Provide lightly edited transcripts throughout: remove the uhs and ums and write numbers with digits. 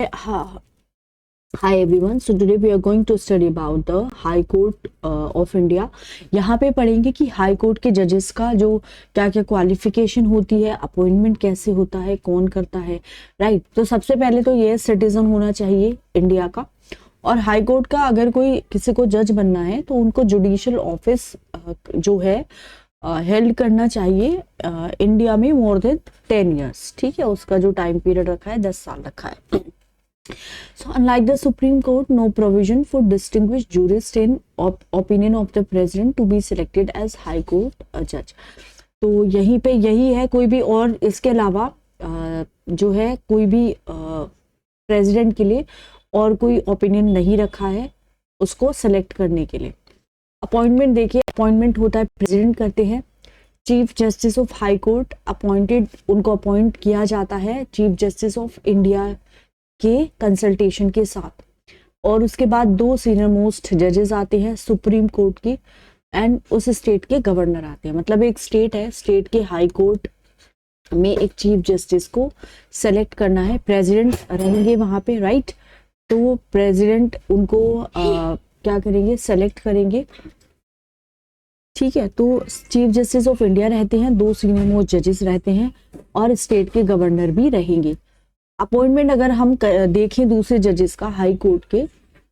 Ha- Hi everyone. So today we are going to study about the High Court of India. यहाँ पे पढ़ेंगे कि high court के जजेस का जो क्या क्या क्वालिफिकेशन होती है, अपॉइंटमेंट कैसे होता है, कौन करता है, राइट। तो सबसे पहले तो ये सिटीजन होना चाहिए इंडिया का। और हाई कोर्ट का अगर कोई किसी को जज बनना है तो उनको जुडिशियल ऑफिस जो है हेल्ड करना चाहिए इंडिया में मोर देन 10 ईयर्स। ठीक है, उसका जो टाइम पीरियड रखा है 10 साल रखा है। So, unlike the Supreme Court, no provision for distinguished jurists in opinion of the president to be selected as High Court judge. तो यहीं पे यही है, कोई भी और इसके अलावा जो है कोई भी प्रेसिडेंट के लिए और कोई ओपिनियन नहीं रखा है उसको सेलेक्ट करने के लिए। अपॉइंटमेंट देखिए, अपॉइंटमेंट होता है प्रेसिडेंट करते हैं। Chief justice of high court appointed, उनको अपॉइंट किया जाता है चीफ जस्टिस ऑफ इंडिया के कंसल्टेशन के साथ। और उसके बाद दो सीनियर मोस्ट जजेस आते हैं सुप्रीम कोर्ट की एंड उस स्टेट के गवर्नर आते हैं। मतलब एक स्टेट है, स्टेट के हाई कोर्ट में एक चीफ जस्टिस को सेलेक्ट करना है, प्रेसिडेंट रहेंगे वहां पे, राइट। तो प्रेसिडेंट उनको क्या करेंगे, सेलेक्ट करेंगे। ठीक है, तो चीफ जस्टिस ऑफ इंडिया रहते हैं, दो सीनियर मोस्ट जजेस रहते हैं और स्टेट के गवर्नर भी रहेंगे। अपॉइंटमेंट अगर हम देखें दूसरे जजेस का हाई कोर्ट के,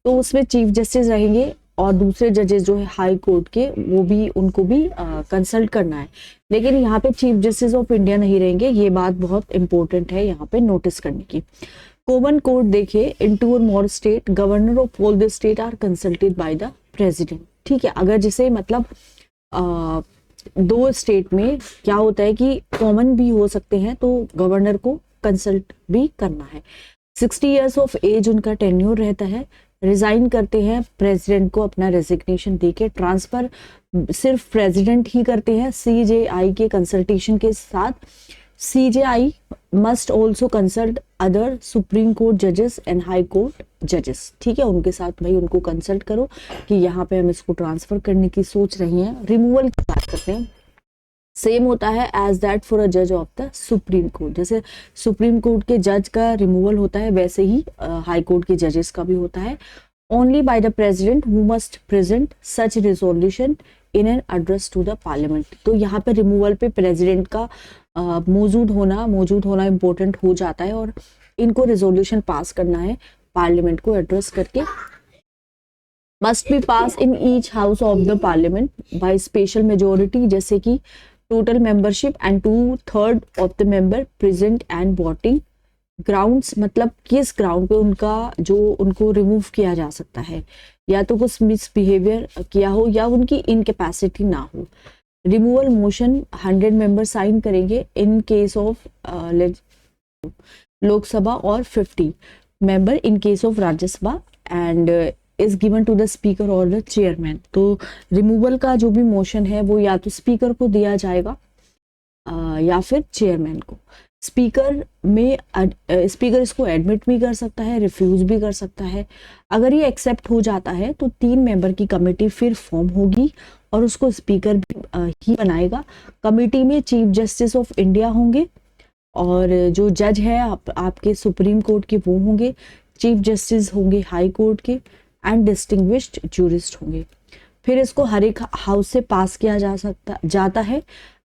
तो उसमें चीफ जस्टिस रहेंगे और दूसरे जजेस जो है हाई कोर्ट के वो भी, उनको भी कंसल्ट करना है। लेकिन यहाँ पे चीफ जस्टिस ऑफ इंडिया नहीं रहेंगे, ये बात बहुत इंपॉर्टेंट है यहाँ पे नोटिस करने की। कॉमन कोर्ट देखिए, in 2 or more state governor of all the state are consulted by the president. ठीक है, अगर जैसे मतलब दो स्टेट में क्या होता है कि कॉमन भी हो सकते हैं तो गवर्नर को कंसल्ट भी करना है। 60 इयर्स ऑफ एज उनका टेन्योर रहता है। रिजाइन करते हैं प्रेसिडेंट को अपना रेजिग्नेशन देके। ट्रांसफर सिर्फ प्रेसिडेंट ही करते हैं सीजेआई के कंसल्टेशन के साथ। CJI must also consult other supreme court जजेस एंड हाई कोर्ट जजेस। ठीक है, उनके साथ भाई उनको कंसल्ट करो कि यहाँ पे हम इसको ट्रांसफर करने की सोच रही हैं। रिमूवल की बात करते हैं, सेम होता है एज दैट फॉर अ जज ऑफ द सुप्रीम कोर्ट। जैसे सुप्रीम कोर्ट के जज का रिमूवल होता है वैसे ही हाई कोर्ट के जजेस का भी होता है। Only by the president who must present such resolution in an address to the parliament. तो यहाँ पे रिमूवल पे प्रेसिडेंट का मौजूद होना इंपॉर्टेंट हो जाता है और इनको रिजोल्यूशन पास करना है पार्लियामेंट को एड्रेस करके। Must be pass in each house of the parliament by special majority, जैसे कि total membership and 2/3 of the member present and voting grounds. मतलब किस ग्राउंड पे उनका जो उनको रिमूव किया जा सकता है, या तो कुछ मिसबिहेवियर किया हो या उनकी इनकैपेसिटी ना हो। रिमूवल मोशन 100 मेंबर साइन करेंगे इन केस ऑफ लोकसभा और 50 member in case of Rajya Sabha and is given to the speaker और द चेयरमैन। तो रिमूवल का जो भी मोशन है वो या तो स्पीकर को दिया जाएगा या फिर चेयरमैन को। स्पीकर इसको एडमिट भी कर सकता है, रिफ्यूज भी कर सकता है। अगर ये एक्सेप्ट हो जाता है तो 3 मेंबर की कमेटी फिर फॉर्म होगी और उसको स्पीकर ही बनाएगा। कमेटी में चीफ जस्टिस ऑफ इंडिया होंगे और जो जज है आपके सुप्रीम कोर्ट के वो होंगे, चीफ जस्टिस होंगे हाई कोर्ट के एंड डिस्टिंग्विश्ड जूरिस्ट होंगे। फिर इसको हर एक हाउस से पास किया जाता है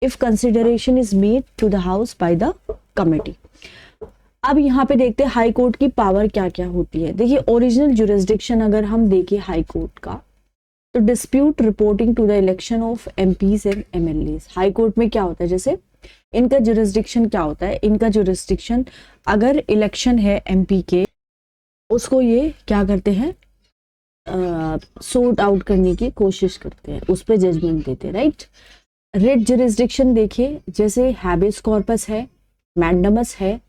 if consideration is made to the house by the committee. अब यहाँ पे देखते हैं हाई कोर्ट की पावर क्या क्या होती है। देखिए, ओरिजिनल जुरिस्डिक्शन अगर हम देखें हाई कोर्ट का, तो dispute reporting to the election of MPs and MLAs. High court में क्या होता है, जैसे इनका जुरिस्डिक्शन क्या होता है, इनका जुरिस्डिक्शन अगर इलेक्शन है एमपी के, उसको ये क्या करते हैं, सॉर्ट आउट करने की कोशिश करते हैं, उस पर जजमेंट देते हैं, राइट। रिट जुरिस्डिक्शन देखिए, जैसे हैबियस कॉर्पस है, मैंडमस है,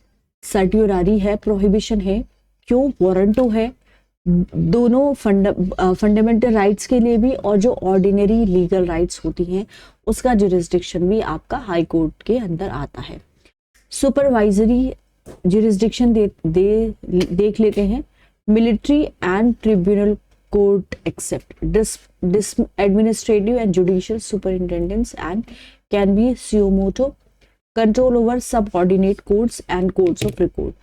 सर्ट्यूरारी है, प्रोहिबिशन है, क्यों वारंटो है, दोनों फंडामेंटल राइट्स के लिए भी और जो ऑर्डिनरी लीगल राइट्स होती हैं उसका जुरिस्डिक्शन भी आपका हाई कोर्ट के अंदर आता है। सुपरवाइजरी जुरिस्डिक्शन देख लेते हैं, military and tribunal court except administrative and judicial superintendents and can be suo motu, control over subordinate courts and courts of record,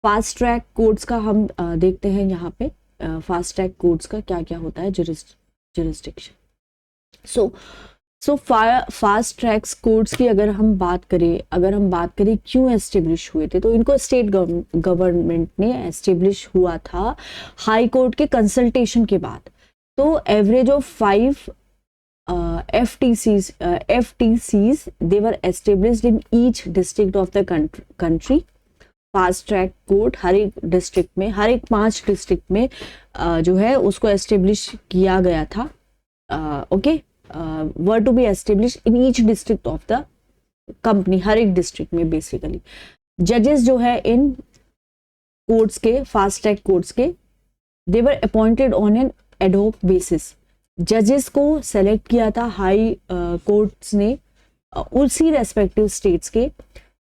fast track courts का हम देखते हैं यहाँ पे। फास्ट ट्रैक कोर्ट्स का क्या क्या होता है, jurisdiction. So fast tracks courts की अगर हम बात करें क्यों एस्टेब्लिश हुए थे, तो इनको स्टेट गवर्नमेंट ने एस्टेब्लिश हुआ था हाई कोर्ट के कंसल्टेशन के बाद। तो average of 5 FTCs they were established in each district of the country। Fast track court हर एक डिस्ट्रिक्ट में, हर एक 5 डिस्ट्रिक्ट में जो है उसको एस्टेब्लिश किया गया था। Okay, were to be establish in each district of the company, हर एक डिस्ट्रिक्ट में बेसिकली। जजेस जो है इन कोर्ट्स के, फास्ट ट्रैक कोर्ट्स के, they were appointed on an adhoc basis. जजेस को सेलेक्ट किया था हाई कोर्ट्स ने उसी रेस्पेक्टिव स्टेट्स के।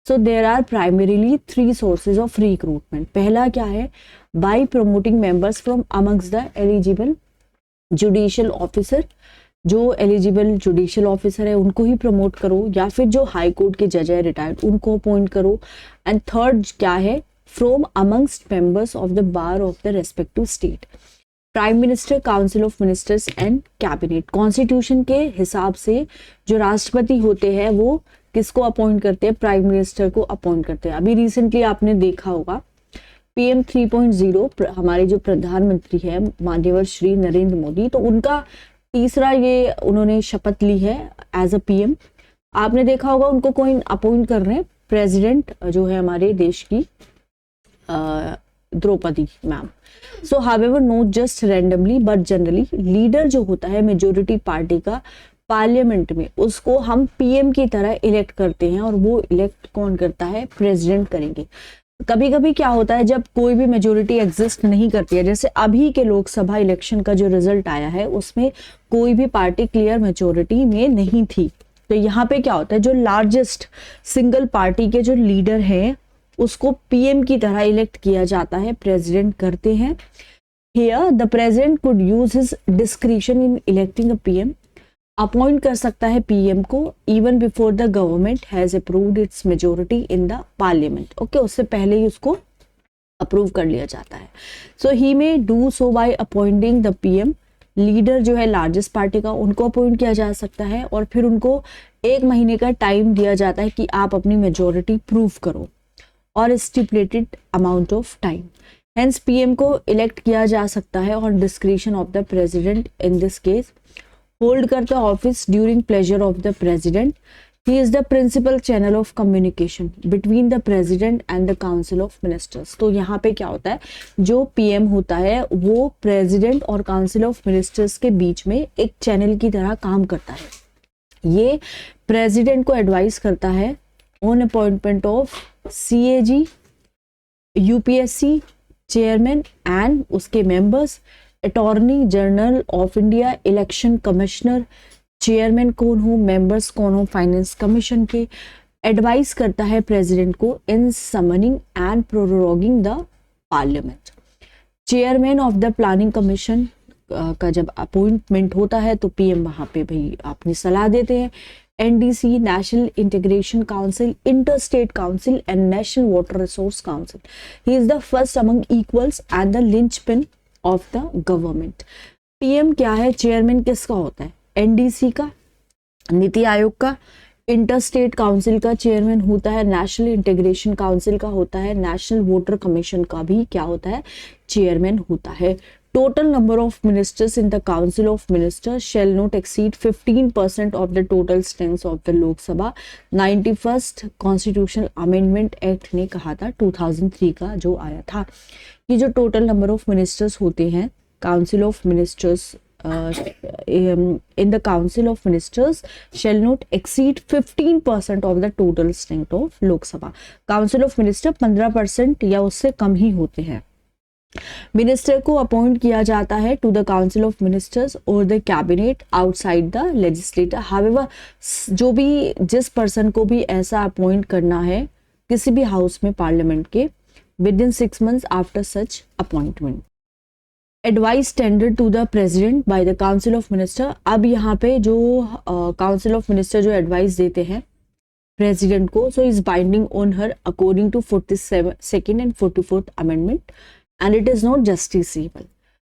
So there are primarily 3 sources of recruitment. पहला क्या है, by promoting members from amongst the eligible judicial officer. जो एलिजिबल जुडिशियल ऑफिसर है उनको ही प्रमोट करो, या फिर जो हाई कोर्ट के जज है रिटायर्ड उनको अपॉइंट करो। एंड थर्ड क्या है, from amongst members of the bar of the respective state. Prime minister, council of ministers and cabinet. Constitution के हिसाब से जो राष्ट्रपति होते हैं वो किसको अपॉइंट करते हैं, प्राइम मिनिस्टर को अपॉइंट करते हैं। अभी रिसेंटली आपने देखा होगा PM 3.0 हमारे जो प्रधानमंत्री है माननीय श्री नरेंद्र मोदी, तो उनका तीसरा ये उन्होंने शपथ ली है एज अ PM। आपने देखा होगा उनको कोई अपॉइंट कर रहे हैं, प्रेसिडेंट जो है हमारे देश की Draupadi ma'am. So however not just randomly but generally, leader जो होता है मेजोरिटी पार्टी का पार्लियामेंट में, उसको हम PM की तरह इलेक्ट करते हैं, और वो इलेक्ट कौन करता है, प्रेसिडेंट करेंगे। कभी कभी क्या होता है जब कोई भी मेजोरिटी एग्जिस्ट नहीं करती है, जैसे अभी के लोकसभा इलेक्शन का जो रिजल्ट आया है उसमें कोई भी पार्टी क्लियर मेजोरिटी में नहीं थी। तो यहाँ पे क्या होता है, जो लार्जेस्ट सिंगल पार्टी के जो लीडर हैं उसको PM की तरह इलेक्ट किया जाता है, प्रेसिडेंट करते हैं। Here the president could use his discretion in electing a PM। Appoint कर सकता है PM को even before the government has approved its majority in the parliament. Okay, उससे पहले ही उसको अप्रूव कर लिया जाता है। So he may do so by appointing the PM। Leader जो है लार्जेस्ट पार्टी का, उनको अपॉइंट किया जा सकता है, और फिर उनको 1 महीने का टाइम दिया जाता है कि आप अपनी मेजोरिटी प्रूव करो, और stipulated amount of time. Hence PM को इलेक्ट किया जा सकता है on discretion of the president in this case. Hold करता office during pleasure of the president. He is the principal channel of communication between the president and the council of ministers. तो यहाँ पे क्या होता है, जो PM होता है वो प्रेसिडेंट और काउंसिल ऑफ मिनिस्टर्स के बीच में एक चैनल की तरह काम करता है। ये प्रेसिडेंट को एडवाइस करता है on appointment of CAG, UPSC chairman and उसके members, attorney general of India, election commissioner, chairman कौन हो, मेंबर्स कौन हो फाइनेंस कमीशन के। एडवाइस करता है प्रेसिडेंट को in summoning and proroguing the parliament. Chairman of the planning commission का जब अपॉइंटमेंट होता है तो PM वहां पे भाई अपनी सलाह देते हैं। NDC, national integration council, interstate council and national water resource council. He is the first among equals and the linchpin of the government. PM क्या है, चेयरमैन किसका होता है, NDC का, नीति आयोग का, इंटरस्टेट काउंसिल का चेयरमैन होता है, नेशनल इंटीग्रेशन काउंसिल का होता है, नेशनल वोटर कमीशन का भी क्या होता है, चेयरमैन होता है। Total number of ministers in the Council of Ministers shall not exceed 15% of the total strength of the Lok Sabha। 91st Constitutional Amendment Act ने कहा था 2003 का जो आया था कि जो टोटल नंबर ऑफ मिनिस्टर्स होते हैं council of ministers in the Council of Ministers shall not exceed 15% of the total strength of Lok Sabha। Council of Minister 15% या उससे कम ही होते हैं। मिनिस्टर को अपॉइंट किया जाता है to the council of ministers और the cabinet outside the legislator. However जो भी जिस पर्सन को भी ऐसा अपॉइंट करना है किसी भी हाउस में पार्लियामेंट के within 6 months after such appointment. Advice tender to the president by the council of minister. अब यहाँ पे जो काउंसिल ऑफ मिनिस्टर जो एडवाइस देते हैं प्रेसिडेंट को, so is binding on her according to 42nd and 44th amendment and it is not justiciable.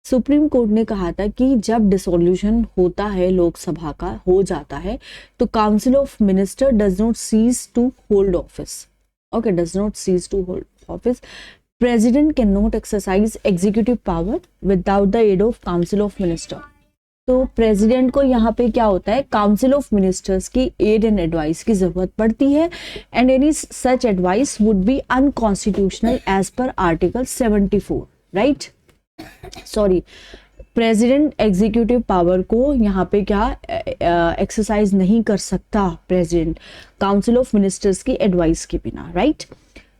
Supreme court ने कहा था कि जब डिसोल्यूशन होता है लोकसभा का हो जाता है तो council of minister does not cease to hold office, okay, does not cease to hold office. President can not exercise executive power without the aid of council of minister. तो प्रेसिडेंट को यहाँ पे क्या होता है, काउंसिल ऑफ मिनिस्टर्स की aid and advice की जरूरत पड़ती है and any such advice would be unconstitutional as per article 74, right. Sorry, president executive power को यहाँ पे क्या एक्सरसाइज नहीं कर सकता प्रेसिडेंट काउंसिल ऑफ मिनिस्टर्स की एडवाइस के बिना, राइट।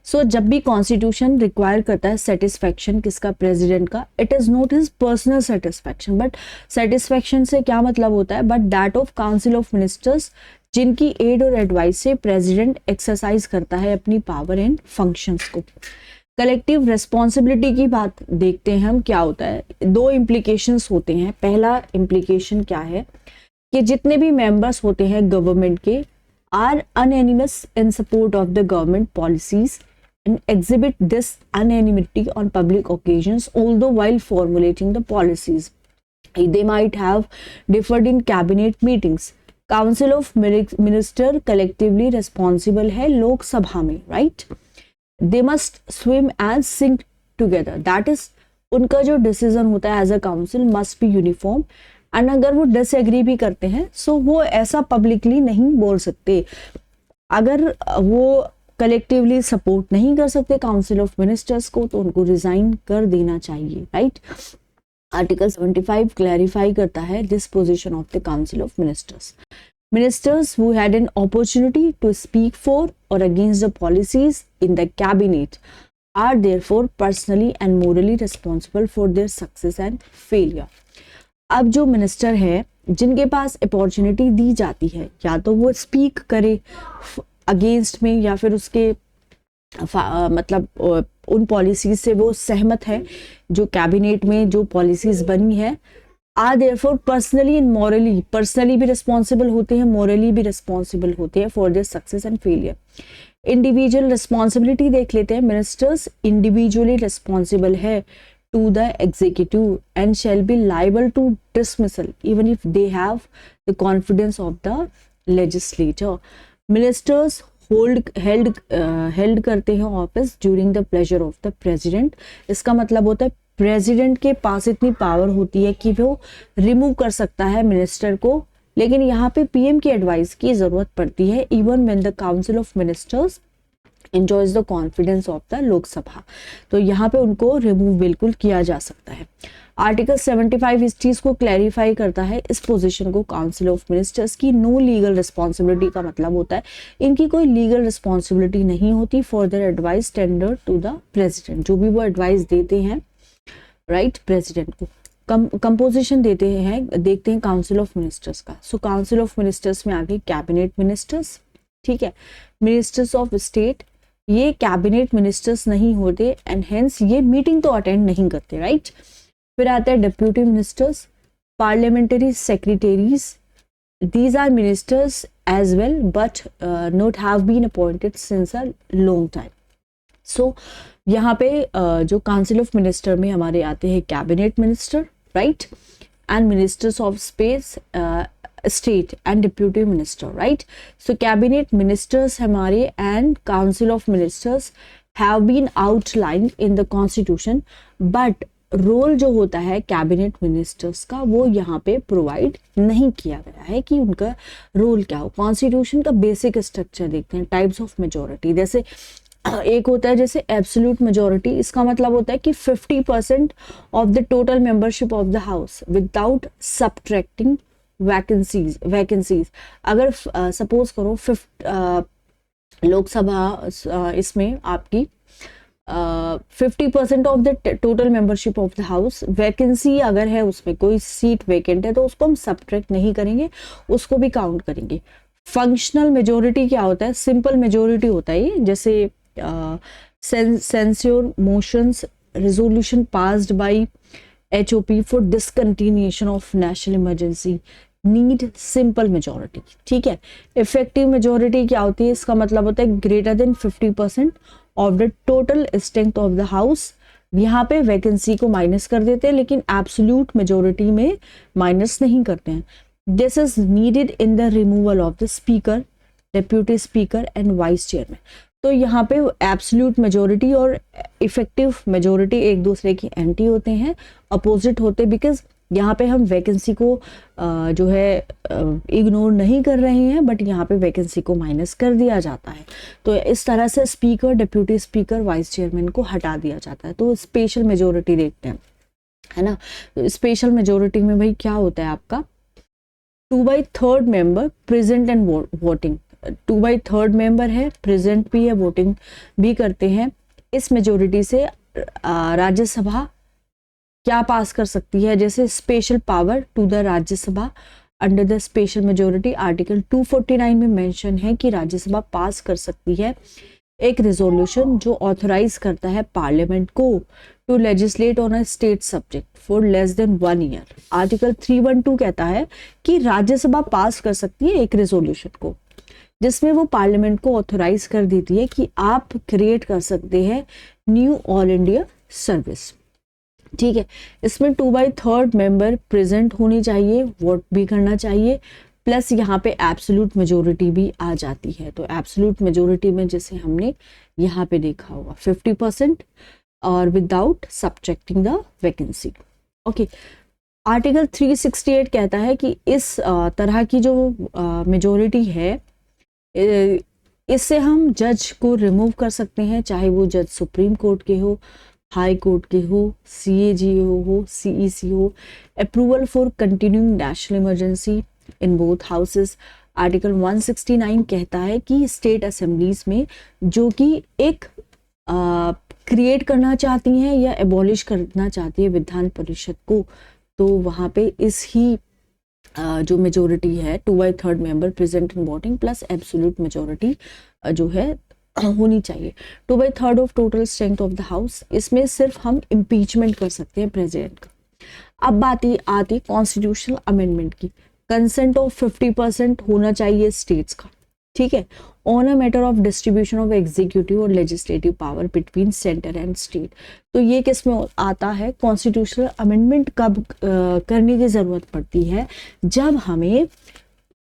सो जब भी कॉन्स्टिट्यूशन रिक्वायर करता है सेटिस्फेक्शन किसका, प्रेसिडेंट का, it is not his personal satisfaction, but satisfaction से क्या मतलब होता है, but that of council of ministers जिनकी एड और एडवाइस से प्रेसिडेंट एक्सरसाइज करता है अपनी पावर एंड फंक्शंस को। कलेक्टिव रेस्पॉन्सिबिलिटी की बात देखते हैं हम, क्या होता है, दो इम्प्लीकेशंस होते हैं। पहला इम्प्लीकेशन क्या है कि जितने भी मेंबर्स होते हैं गवर्नमेंट के are unanimous in support of the government policies and exhibit this unanimity on public occasions, although while formulating the policies they might have differed in cabinet meetings. Council of Minister collectively responsible है लोकसभा में, right? They must swim and sink together. That is, उनका जो decision होता है as a council must be uniform and अगर वो disagree भी करते हैं सो वो ऐसा पब्लिकली नहीं बोल सकते। अगर वो कलेक्टिवली सपोर्ट नहीं कर सकते काउंसिल ऑफ मिनिस्टर्स को तो उनको रिजाइन कर देना चाहिए, राइट। आर्टिकल 75 क्लैरिफाई करता है this position of the council of ministers. Ministers who had an opportunity to speak for or against the policies in the cabinet are therefore personally and morally responsible for their success and failure. अब जो minister है जिनके पास opportunity दी जाती है या तो वो speak करे अगेंस्ट में या फिर उसके मतलब उन पॉलिसीज से वो सहमत है जो कैबिनेट में जो पॉलिसीज बनी है, are therefore personally and morally, personally भी रिस्पॉन्सिबल होते हैं, मॉरली भी रिस्पॉन्सिबल होते हैं for their success and failure. Individual responsibility देख लेते हैं। मिनिस्टर्स इंडिविजुअली रिस्पॉन्सिबल है to the executive and shall be liable to dismissal even if they have the confidence of the legislator. Ministers held करते हैं office during the pleasure of the president. इसका मतलब होता है प्रेसिडेंट के पास इतनी power होती है कि वो रिमूव कर सकता है मिनिस्टर को, लेकिन यहाँ पे पीएम की एडवाइस की जरूरत पड़ती है even when the council of ministers enjoys the confidence of the Lok Sabha, तो यहाँ पे उनको रिमूव बिल्कुल किया जा सकता है। आर्टिकल 75 इस चीज को क्लैरिफाई करता है, इस पोजीशन को काउंसिल ऑफ मिनिस्टर्स की नो लीगल रिस्पॉन्सिबिलिटी का मतलब होता है इनकी कोई लीगल रिस्पॉन्सिबिलिटी नहीं होती for their advice tender to the president. जो भी वो एडवाइस देते हैं राइट प्रेसिडेंट को, कंपोजिशन देते हैं, देखते हैं काउंसिल ऑफ मिनिस्टर्स का। सो काउंसिल ऑफ मिनिस्टर्स में आगे कैबिनेट मिनिस्टर्स, ठीक है, मिनिस्टर्स ऑफ स्टेट, ये कैबिनेट मिनिस्टर्स नहीं होते एंड हेंस ये मीटिंग तो अटेंड नहीं करते, राइट। फिर आते हैं deputy ministers, parliamentary secretaries, these are ministers as well but not have been appointed since a long time. सो यहाँ पे जो काउंसिल ऑफ मिनिस्टर में हमारे आते हैं cabinet minister, right, and ministers of state and deputy minister, right. So cabinet ministers हमारे and council of ministers have been outlined in the constitution, but role जो होता है कैबिनेट मिनिस्टर्स का वो यहाँ पे प्रोवाइड नहीं किया गया है कि उनका रोल क्या हो। कॉन्स्टिट्यूशन का बेसिक स्ट्रक्चर देखते हैं, टाइप्स ऑफ मेजोरिटी, जैसे एक होता है जैसे एब्सोल्यूट मेजोरिटी, इसका मतलब होता है कि 50% of the total membership of the house without subtracting vacancies. अगर सपोज करो लोकसभा इसमें आपकी 50% of the total membership of the house, vacancy अगर है उसमें कोई सीट वेकेंट है तो उसको हम सबट्रैक्ट नहीं करेंगे, उसको भी काउंट करेंगे। फंक्शनल मेजोरिटी क्या होता है, सिंपल मेजोरिटी होता है ये, जैसे censure motions, resolution passed by HOP for discontinuation of national emergency, need simple majority. ठीक है, इफेक्टिव मेजोरिटी क्या होती है, इसका मतलब होता है greater than 50% of the total strength of the house. यहाँ पे वैकेंसी को माइनस कर देते हैं, लेकिन एब्सोल्यूट मेजोरिटी में माइनस नहीं करते हैं। This is needed in the removal of the speaker, deputy speaker and vice chairman. तो यहाँ पे एब्सोल्यूट मेजोरिटी और इफेक्टिव मेजोरिटी एक दूसरे की एंटी होते हैं, अपोजिट होते, बिकॉज यहाँ पे हम वैकेंसी को जो है इग्नोर नहीं कर रहे हैं, बट यहाँ पे वैकेंसी को माइनस कर दिया जाता है। तो इस तरह से speaker, deputy speaker, vice chairman को हटा दिया जाता है। तो स्पेशल मेजोरिटी देखते हैं, है ना। तो स्पेशल मेजोरिटी में भाई क्या होता है आपका 2/3 member present and voting. 2/3 member है, प्रेजेंट भी है, वोटिंग भी करते हैं। इस मेजोरिटी से राज्यसभा क्या पास कर सकती है, जैसे special power to the Rajya Sabha under the special majority article 249 में मेंशन है कि राज्यसभा पास कर सकती है एक रेजोल्यूशन जो ऑथराइज करता है पार्लियामेंट को to legislate on a state subject for less than 1 year. Article 312 कहता है कि राज्यसभा पास कर सकती है एक रेजोल्यूशन को, जिसमें वो पार्लियामेंट को ऑथराइज कर देती है कि आप क्रिएट कर सकते हैं न्यू ऑल इंडिया सर्विस। ठीक है, इसमें 2/3 मेंबर प्रेजेंट होनी चाहिए, वोट भी करना चाहिए, प्लस यहाँ पे एब्सोल्यूट मेजोरिटी भी आ जाती है। तो एब्सोल्यूट मेजोरिटी में जैसे हमने यहाँ पे देखा होगा 50% और without subjecting the vacancy. Okay, article 368 कहता है कि इस तरह की जो मेजोरिटी है, इससे हम जज को रिमूव कर सकते हैं, चाहे वो जज सुप्रीम कोर्ट के हो, हाई कोर्ट के हो, CAG हो, CEC हो। Approval for continuing national emergency in both houses. Article 169 कहता है कि स्टेट असेंबलीज में जो कि एक क्रिएट करना चाहती हैं या एबॉलिश करना चाहती है विधान परिषद को, तो वहाँ पे इस ही जो मेजोरिटी है 2/3 member present in voting plus absolute majority जो है होनी चाहिए। 2/3 of total strength of the house. इसमें सिर्फ हम इम्पीचमेंट कर सकते हैं प्रेसिडेंट का। अब बात आती कॉन्स्टिट्यूशनल अमेंडमेंट की। कंसेंट ऑफ 50% होना चाहिए स्टेट्स का। ठीक है, on a matter of distribution of executive और legislative power between centre and state. तो ये किस में आता है, कॉन्स्टिट्यूशनल अमेंडमेंट कब करने की जरूरत पड़ती है, जब हमें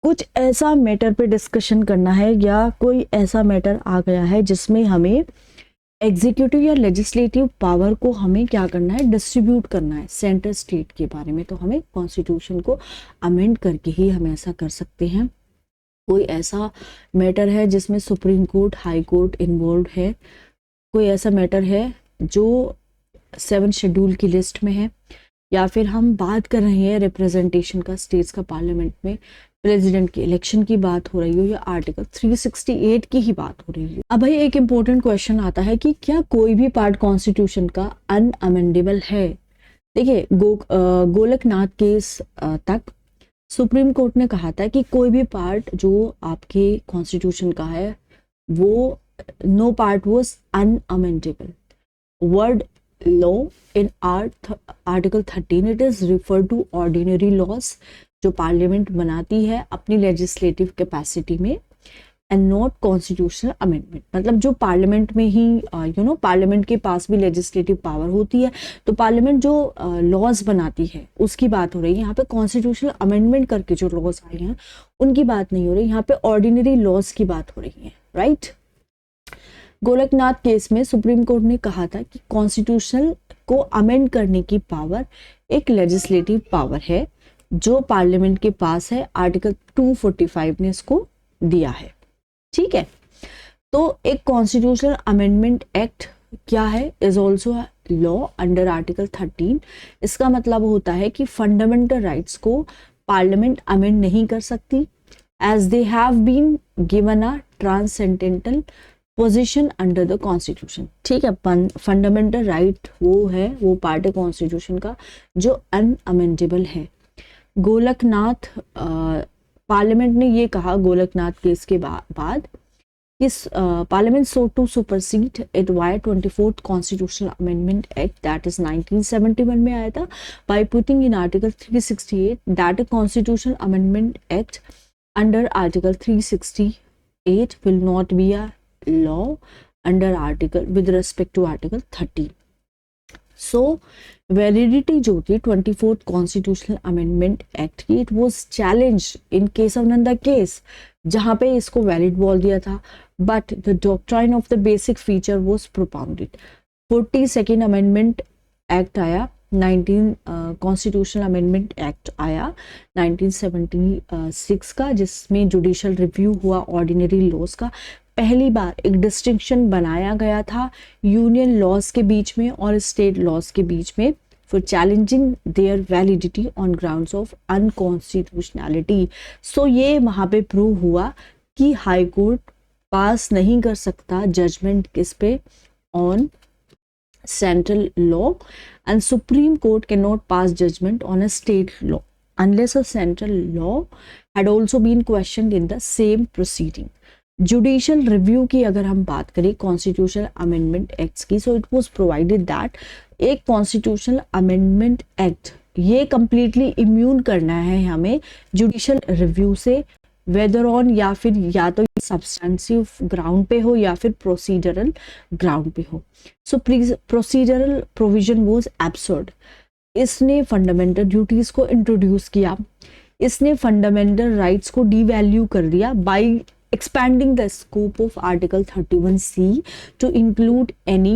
कुछ ऐसा मैटर पे डिस्कशन करना है या कोई ऐसा मैटर आ गया है जिसमें हमें एग्जीक्यूटिव या लेजिस्लेटिव पावर को हमें क्या करना है, डिस्ट्रीब्यूट करना है सेंटर स्टेट के बारे में। तो हमें कॉन्स्टिट्यूशन को अमेंड करके ही हम ऐसा कर सकते हैं। कोई ऐसा मैटर है जिसमें supreme court, high court involve है, कोई ऐसा मैटर है जो 7 शेड्यूल की लिस्ट में है, या फिर हम बात कर रहे हैं रिप्रेजेंटेशन का स्टेट्स का पार्लियामेंट में, प्रेसिडेंट की इलेक्शन की बात हो रही हो या आर्टिकल 368 की ही बात हो रही हो। अब भाई एक इंपॉर्टेंट क्वेश्चन आता है कि क्या कोई भी पार्ट कॉन्स्टिट्यूशन का अनअमेंडेबल है। देखिए गोलकनाथ केस तक सुप्रीम कोर्ट ने कहा था कि कोई भी पार्ट जो आपके कॉन्स्टिट्यूशन का है वो no part was unamendable. Word law in article 13 it is refer to ordinary laws जो पार्लियामेंट बनाती है अपनी लेजिस्लेटिव कैपेसिटी में, एंड नॉट कॉन्स्टिट्यूशनल अमेंडमेंट। मतलब जो पार्लियामेंट में ही पार्लियामेंट के पास भी लेजिस्लेटिव पावर होती है, तो पार्लियामेंट जो लॉज बनाती है उसकी बात हो रही है। यहाँ पे कॉन्स्टिट्यूशनल अमेंडमेंट करके जो लॉज आए हैं उनकी बात नहीं हो रही, यहाँ पे ऑर्डिनरी लॉज की बात हो रही है, राइट। गोलकनाथ केस में सुप्रीम कोर्ट ने कहा था कि कॉन्स्टिट्यूशन को अमेंड करने की पावर एक लेजिस्लेटिव पावर है जो पार्लियामेंट के पास है। आर्टिकल 245 ने इसको दिया है। ठीक है, तो एक कॉन्स्टिट्यूशनल अमेंडमेंट एक्ट क्या है, is also law under article 13। इसका मतलब होता है कि फंडामेंटल राइट्स को पार्लियामेंट अमेंड नहीं कर सकती as they have been given a transcendental position under the constitution. ठीक है, फंडामेंटल राइट वो है, वो पार्ट है कॉन्स्टिट्यूशन का जो अनअमेंडेबल है। गोलकनाथ पार्लियामेंट ने ये कहा गोलकनाथ केस के बाद This Parliament sought to supersede it via 24th Constitutional Amendment Act, that is 1971 में आया था, by putting in Article 368 that a Constitutional Amendment Act under Article 368 will not be a law under article with respect to Article 30. So validity जो थी 24th constitutional amendment act की, it was challenged in case of Nanda case, जहां पे इसको valid बोल दिया था, but the doctrine of the basic feature was propounded. 42nd amendment act आया, 19 कॉन्स्टिट्यूशनल अमेंडमेंट एक्ट आया 1976 का, जिसमें जुडिशियल रिव्यू हुआ ऑर्डिनरी लॉज का. पहली बार एक डिस्टिंक्शन बनाया गया था यूनियन लॉज के बीच में और स्टेट लॉज के बीच में for challenging their validity on grounds of unconstitutionality. So ये वहाँ पे प्रूव हुआ कि हाई कोर्ट पास नहीं कर सकता जजमेंट किस पे, on central law, and supreme court can not pass judgement on a state law unless a central law had also been questioned in the same proceeding. Judicial review की अगर हम बात करें कॉन्स्टिट्यूशनल अमेंडमेंट एक्ट्स की, so it was provided that एक constitutional amendment act ये completely immune करना है हमें जुडिशियल रिव्यू से, वेदर ऑन या फिर या तो सब्सटेंसिव ग्राउंड पे हो या फिर प्रोसीजरल ग्राउंड पे हो. सो प्रोसीजरल प्रोविजन वाज एब्सर्ड. इसने फंडामेंटल ड्यूटीज को इंट्रोड्यूस किया, इसने फंडामेंटल राइट्स को डीवैल्यू कर दिया bye expanding the scope of Article 31C to include any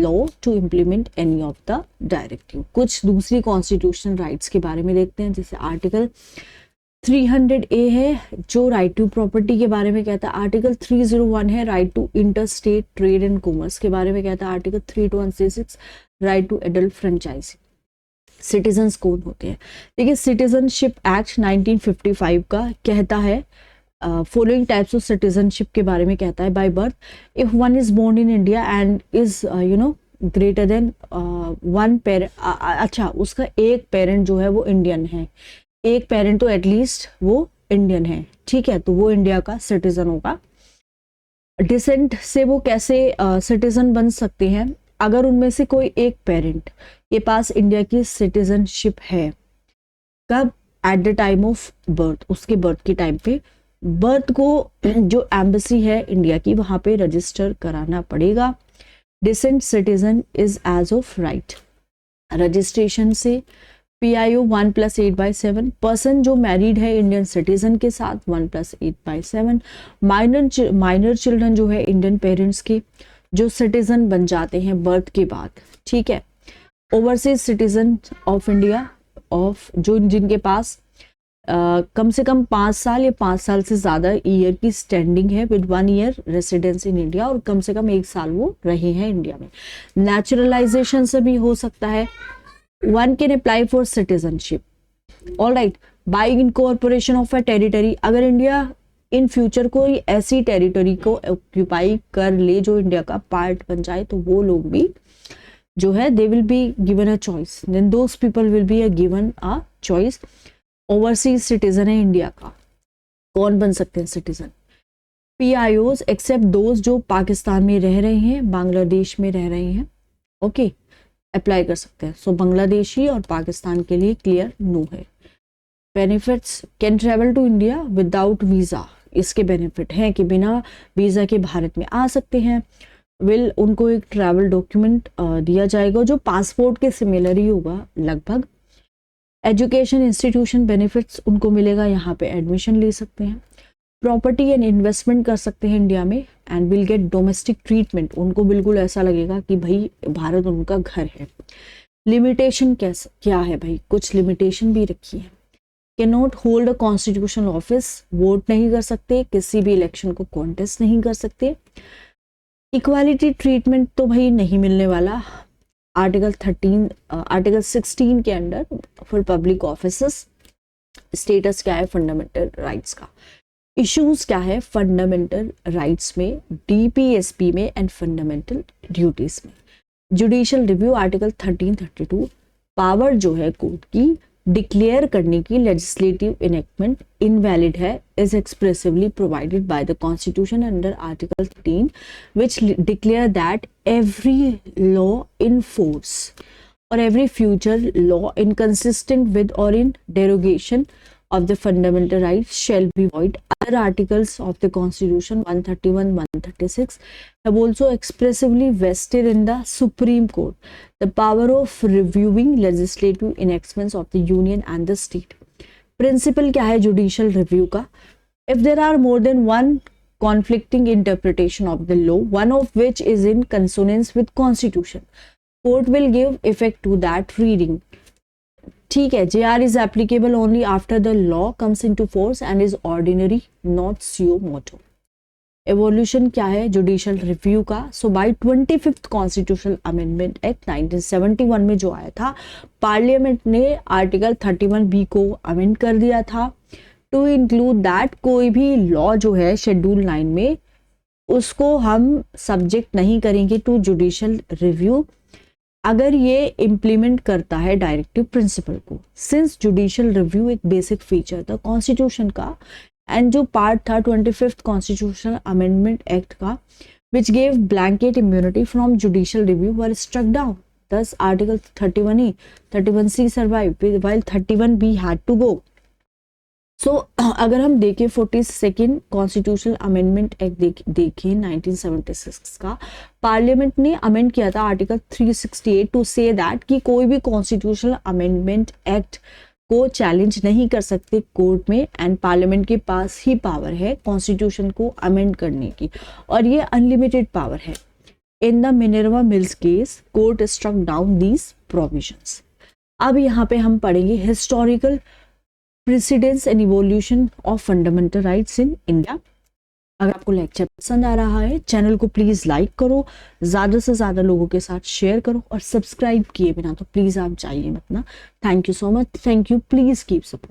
law to implement any of the directive. कुछ दूसरी कॉन्स्टिट्यूशनल राइट्स के बारे में देखते हैं, जैसे आर्टिकल 300A है जो राइट टू प्रॉपर्टी के बारे में कहता है, आर्टिकल 301 है right to inter state trade and commerce के बारे में कहता है, article 3166 right to adult franchising. Citizens कौन होते हैं? देखिए सिटीजनशिप एक्ट 1955 का कहता है फॉलोइंग टाइप्स ऑफ सिटीजनशिप के बारे में कहता है. By birth, if one is born in India and is greater than one parent, अच्छा उसका एक पेरेंट जो है वो इंडियन है, एक पेरेंट तो एटलीस्ट वो इंडियन है, ठीक है, तो वो इंडिया का सिटीजन होगा. डिसेंट से वो कैसे सिटीजन बन सकते हैं? अगर उनमें से कोई एक पेरेंट के पास इंडिया की सिटीजनशिप है, कब? At the time of birth, उसके बर्थ के टाइम पे बर्थ को जो एम्बेसी है इंडिया की वहां पे रजिस्टर कराना पड़ेगा. Descent citizen is as of right, registration से PIO 1+8/7, पर्सन जो मैरिड है इंडियन सिटीजन के साथ 1+8/7. माइनर चिल्ड्रन जो है इंडियन पेरेंट्स के जो सिटीजन बन जाते हैं बर्थ के बाद, ठीक है. Overseas citizen of India of जो जिनके पास कम से कम 5 साल या 5 साल से ज़्यादा ईयर की स्टैंडिंग है with 1 year residence in India, और कम से कम 1 साल वो रहे हैं इंडिया में. नेचुरलाइजेशन से भी हो सकता है. One can apply for citizenship, alright, bye incorporation of a territory. अगर इंडिया इन फ्यूचर कोई ऐसी टेरिटरी को ऑक्यूपाई कर ले जो इंडिया का पार्ट बन जाए, तो वो लोग भी जो है they will be given a choice, then those people will be given a choice. Overseas citizen है इंडिया का, कौन बन सकते हैं सिटीजन? PIOs एक्सेप्ट दोज जो पाकिस्तान में रह रहे हैं, बांग्लादेश में रह रहे हैं, ओके, अप्लाई कर सकते हैं. सो बांग्लादेशी और पाकिस्तान के लिए क्लियर नो है. Benefits, can travel to India without visa, इसके बेनिफिट हैं कि बिना वीज़ा के भारत में आ सकते हैं. विल उनको एक ट्रैवल डॉक्यूमेंट दिया जाएगा जो पासपोर्ट के सिमिलर ही होगा लगभग. एजुकेशन इंस्टीट्यूशन बेनिफिट्स उनको मिलेगा, यहाँ पे एडमिशन ले सकते हैं. प्रॉपर्टी एंड इन्वेस्टमेंट कर सकते हैं इंडिया में, and will get domestic treatment, उनको बिल्कुल ऐसा लगेगा कि भाई भारत उनका घर है. लिमिटेशन कैसे क्या है भाई? कुछ लिमिटेशन भी रखी है. Can not hold a constitutional office, vote नहीं कर सकते, किसी भी इलेक्शन को कॉन्टेस्ट नहीं कर सकते. इक्वालिटी ट्रीटमेंट तो भाई नहीं मिलने वाला. आर्टिकल 16 के under for public officers status क्या है फंडामेंटल राइट्स का, इश्यूज क्या है फंडामेंटल राइट्स में, DPSP में एंड फंडामेंटल ड्यूटीज में. जुडिशियल रिव्यू आर्टिकल 1332, पावर जो है कोर्ट की डिक्लेयर करने की लेजिस्लेटिव इनेक्टमेंट इनवैलिड है is expressively provided by the constitution under article 13 which declare that every law in force or every future law inconsistent with or in derogation of the fundamental rights shall be void. Other articles of the Constitution 131, 136 have also expressively vested in the Supreme Court the power of reviewing legislative enactments of the Union and the state. Principle क्या है judicial review का? If there are more than one conflicting interpretation of the law, one of which is in consonance with Constitution, court will give effect to that reading. ठीक है, JR is applicable only after the law comes into force and is ordinary, not suo motu. Evolution क्या है judicial review का? So by 25th constitutional amendment act 1971 में जो आया था, parliament ने आर्टिकल 31B को अमेंड कर दिया था टू इंक्लूड दैट कोई भी लॉ जो है शेड्यूल 9 में, उसको हम सब्जेक्ट नहीं करेंगे टू जुडिशियल रिव्यू अगर ये इम्प्लीमेंट करता है डायरेक्टिव प्रिंसिपल को. सिंस जुडिशियल रिव्यू एक बेसिक फीचर था कॉन्स्टिट्यूशन का एंड जो पार्ट था 25th कॉन्स्टिट्यूशनल अमेंडमेंट एक्ट का which gave blanket immunity from judicial review were struck down. thus article 31E 31C survive while 31B had to go. So अगर हम देखें 42nd constitutional amendment act देखें 1976 का, parliament ने amend किया था article 368 to say that कि कोई भी कॉन्स्टिट्यूशनल अमेंडमेंट एक्ट को चैलेंज नहीं कर सकते कोर्ट में एंड पार्लियामेंट के पास ही पावर है कॉन्स्टिट्यूशन को अमेंड करने की और ये अनलिमिटेड पावर है. In the Minerva Mills case court struck down these provisions. अब यहाँ पे हम पढ़ेंगे historical precedents and evolution of fundamental rights in India. अगर आपको लेक्चर पसंद आ रहा है चैनल को प्लीज लाइक करो, ज्यादा से ज्यादा लोगों के साथ शेयर करो और सब्सक्राइब किए बिना तो प्लीज आप जाइए मत ना. Thank you so much. Thank you. Please keep support.